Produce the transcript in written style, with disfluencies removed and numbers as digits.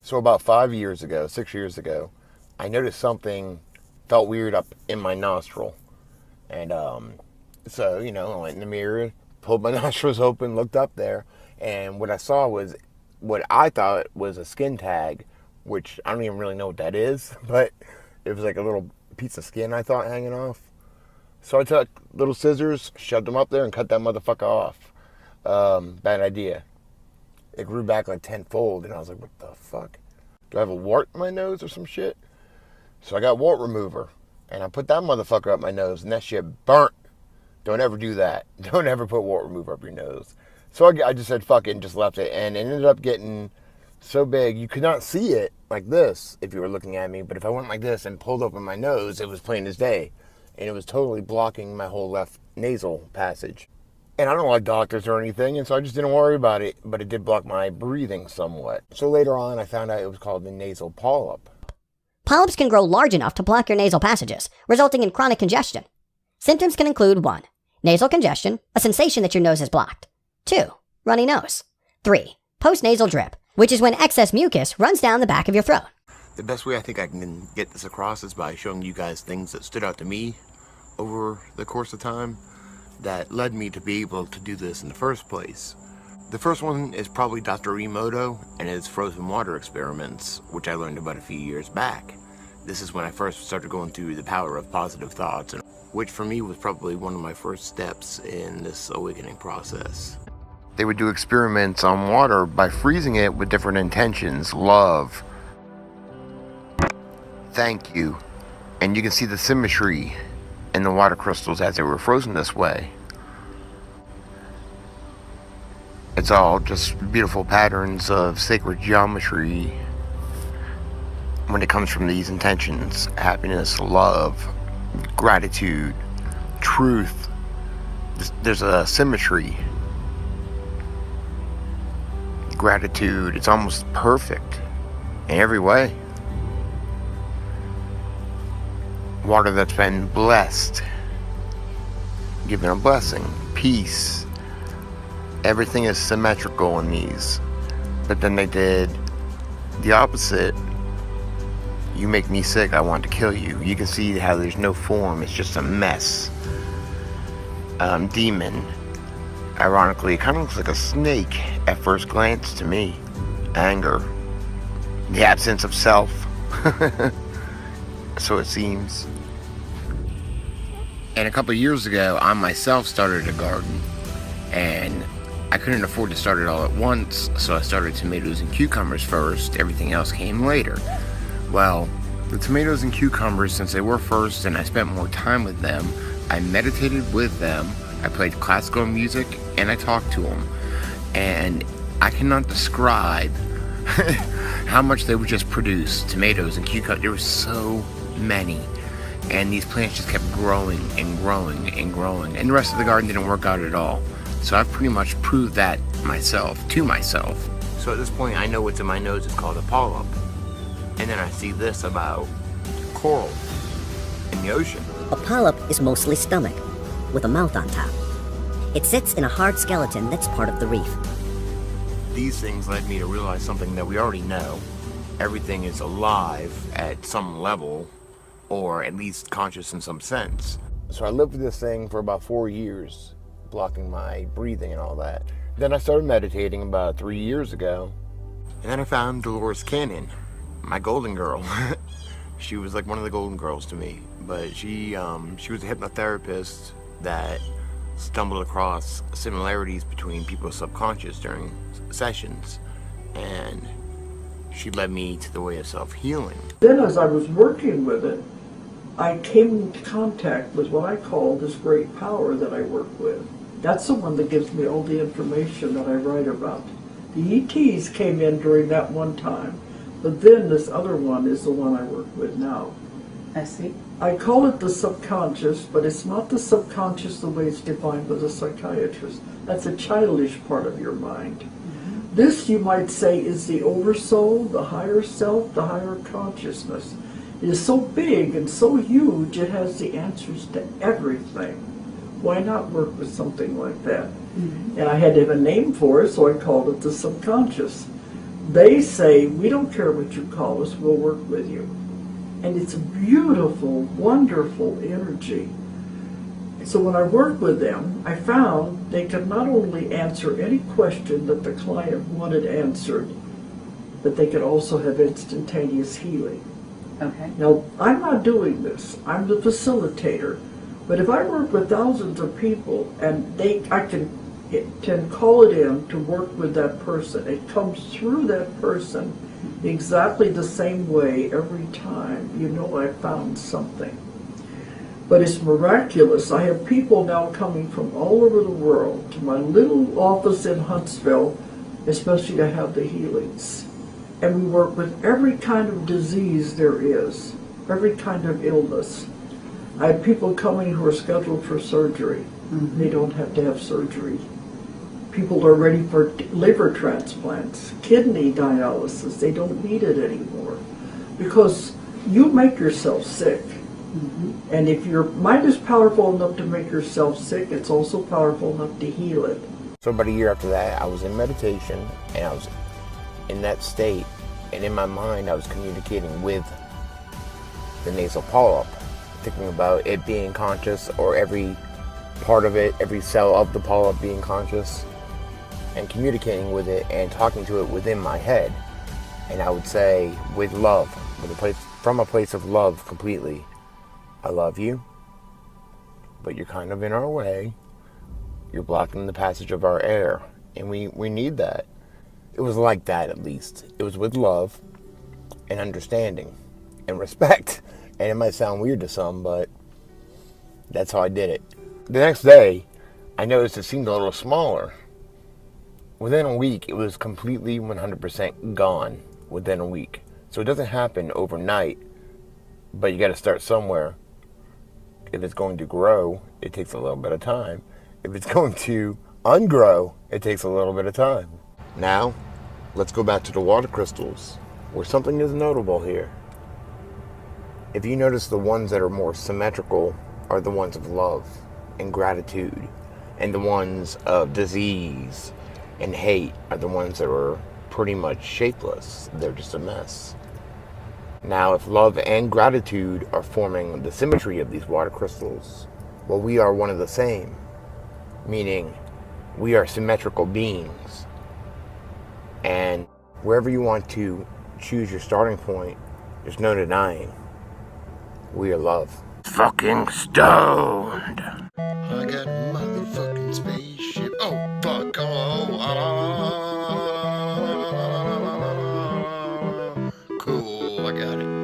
So about 5 years ago, 6 years ago, I noticed something felt weird up in my nostril. And so, I went in the mirror, pulled my nostrils open, looked up there, and what I saw was what I thought was a skin tag, which I don't even really know what that is, but it was like a little piece of skin I thought hanging off. So I took little scissors, shoved them up there, and cut that motherfucker off. Bad idea. It grew back like tenfold, and I was like, what the fuck? Do I have a wart in my nose or some shit? So I got wart remover, and I put that motherfucker up my nose, and that shit burnt. Don't ever do that. Don't ever put wart remover up your nose. So I just said fuck it and just left it, and it ended up getting so big you could not see it like this if you were looking at me, but if I went like this and pulled open my nose, it was plain as day, and it was totally blocking my whole left nasal passage. And I don't like doctors or anything, and so I just didn't worry about it, but it did block my breathing somewhat. So later on, I found out it was called the nasal polyp. Polyps can grow large enough to block your nasal passages, resulting in chronic congestion. Symptoms can include 1. Nasal congestion, a sensation that your nose is blocked. 2. Runny nose. 3. Postnasal drip, which is when excess mucus runs down the back of your throat. The best way I think I can get this across is by showing you guys things that stood out to me over the course of time that led me to be able to do this in the first place. The first one is probably Dr. Emoto and his frozen water experiments, which I learned about a few years back. This is when I first started going through the power of positive thoughts, which for me was probably one of my first steps in this awakening process. They would do experiments on water by freezing it with different intentions: love, thank you, and you can see the symmetry in the water crystals as they were frozen this way. It's all just beautiful patterns of sacred geometry when it comes from these intentions: happiness, love, gratitude, truth. There's a symmetry. Gratitude, it's almost perfect in every way. Water that's been blessed, given a blessing, peace. Everything is symmetrical in these. But then they did the opposite. You make me sick, I want to kill you. You can see how there's no form, it's just a mess. Demon. Ironically, it kind of looks like a snake at first glance to me. Anger. The absence of self. So it seems. And a couple of years ago, I myself started a garden, and I couldn't afford to start it all at once, so I started tomatoes and cucumbers first. Everything else came later. Well, the tomatoes and cucumbers, since they were first and I spent more time with them, I meditated with them, I played classical music, and I talked to them. And I cannot describe how much they would just produce. Tomatoes and cucumbers, there were so many. And these plants just kept growing and growing and growing. And the rest of the garden didn't work out at all. So I've pretty much proved that to myself. So at this point, I know what's in my nose is called a polyp. And then I see this about coral in the ocean. A polyp is mostly stomach, with a mouth on top. It sits in a hard skeleton that's part of the reef. These things led me to realize something that we already know. Everything is alive at some level, or at least conscious in some sense. So I lived with this thing for about 4 years, blocking my breathing and all that. Then I started meditating about 3 years ago, and then I found Dolores Cannon, my golden girl. She was like one of the golden girls to me, but she was a hypnotherapist that stumbled across similarities between people's subconscious during sessions, and she led me to the way of self-healing. Then as I was working with it, I came into contact with what I call this great power that I work with. That's the one that gives me all the information that I write about. The ETs came in during that one time, but then this other one is the one I work with now. I see. I call it the subconscious, but it's not the subconscious the way it's defined by the psychiatrist. That's a childish part of your mind. Mm-hmm. This, you might say, is the oversoul, the higher self, the higher consciousness. It is so big and so huge, it has the answers to everything. Why not work with something like that? Mm-hmm. And I had to have a name for it, so I called it the subconscious. They say, we don't care what you call us, we'll work with you. And it's a beautiful, wonderful energy. So when I worked with them, I found they could not only answer any question that the client wanted answered, but they could also have instantaneous healing. Okay. Now, I'm not doing this. I'm the facilitator. But if I work with thousands of people and I can call it in to work with that person, it comes through that person exactly the same way every time. You know I found something. But it's miraculous. I have people now coming from all over the world to my little office in Huntsville, especially to have the healings. And we work with every kind of disease there is, every kind of illness. I have people coming who are scheduled for surgery. Mm-hmm. They don't have to have surgery. People are ready for liver transplants, kidney dialysis. They don't need it anymore because you make yourself sick. Mm-hmm. And if your mind is powerful enough to make yourself sick, it's also powerful enough to heal it. So about a year after that, I was in meditation, and I was in that state, and in my mind, I was communicating with the nasal polyp, thinking about it being conscious, or every part of it, every cell of the polyp being conscious, and communicating with it and talking to it within my head. And I would say, with love, from a place of love completely, I love you, but you're kind of in our way. You're blocking the passage of our air, and we need that. It was like that, at least. It was with love and understanding and respect. And it might sound weird to some, but that's how I did it. The next day, I noticed it seemed a little smaller. Within a week, it was completely 100% gone within a week. So it doesn't happen overnight, but you got to start somewhere. If it's going to grow, it takes a little bit of time. If it's going to ungrow, it takes a little bit of time. Now, let's go back to the water crystals, where something is notable here. If you notice, the ones that are more symmetrical are the ones of love and gratitude, and the ones of disease and hate are the ones that are pretty much shapeless. They're just a mess. Now, if love and gratitude are forming the symmetry of these water crystals, well, we are one of the same, meaning we are symmetrical beings. And wherever you want to choose your starting point, there's no denying we are love. Fucking stoned. I got a motherfucking spaceship. Oh, fuck. Oh, cool, I got it.